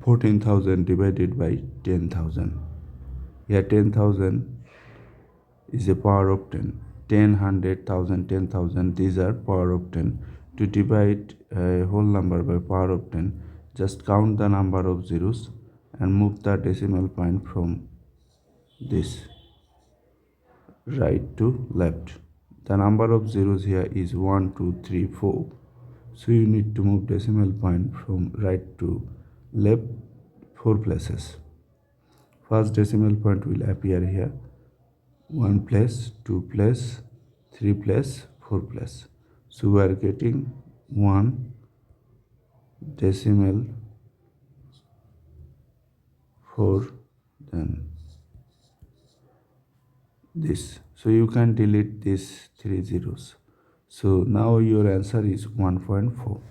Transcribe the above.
14,000 divided by 10,000. Here 10,000 is a power of 10. 10, 100, 1,000, 10,000, these are power of 10. To divide a whole number by power of 10, just count the number of zeros and move the decimal point from this right to left. The number of zeros here is 1, 2, 3, 4. So you need to move decimal point from right to left 4 places. First decimal point will appear here. 1 place, 2 place, 3 place, 4 place. So we are getting 1 decimal 4, then this. So you can delete these 3 zeros. So now your answer is 1.4.